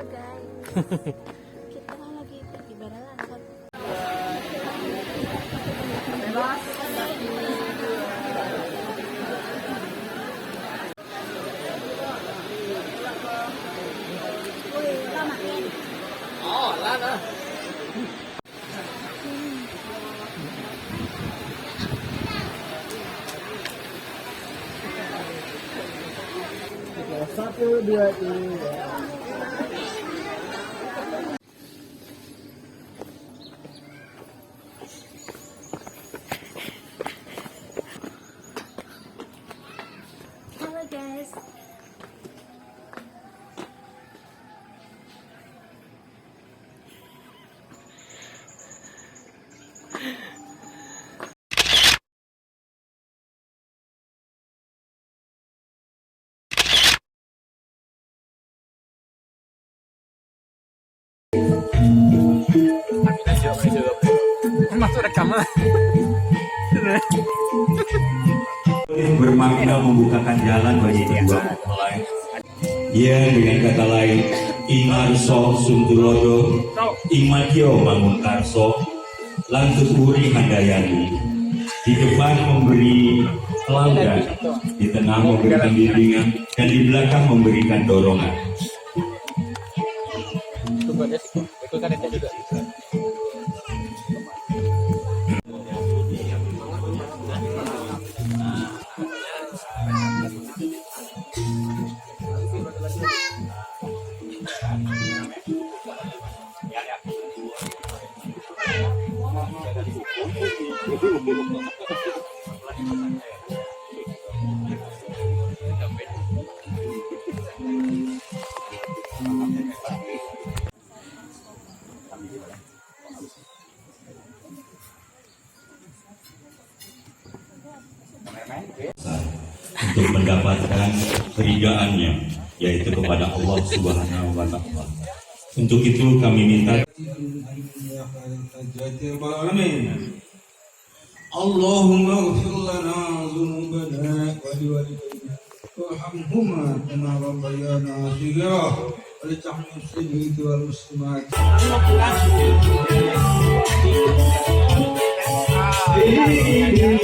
guys. Kita lagi di Baralanson. Oh, lana. Satu, dua, tiga. Halo guys. Masuk rekaman. Bermakna membukakan jalan bagi kedua mempelai. Ya, dengan kata lain, Ingarso Suntulodo, Imakyo Mangunkarso, Lantus Uri Handayani. Di depan memberi teladan, di tengah memberikan bimbingan, dan di belakang memberikan dorongan. Untuk mendapatkan keridaannya, yaitu kepada Allah Subhanahu wa Ta'ala. Untuk itu kami minta Allahumma ighfir lana dhunubana wa liwalidayna warhamhuma kama rabbayana shighara wa li tahmil muslimina wal muslimat. Ini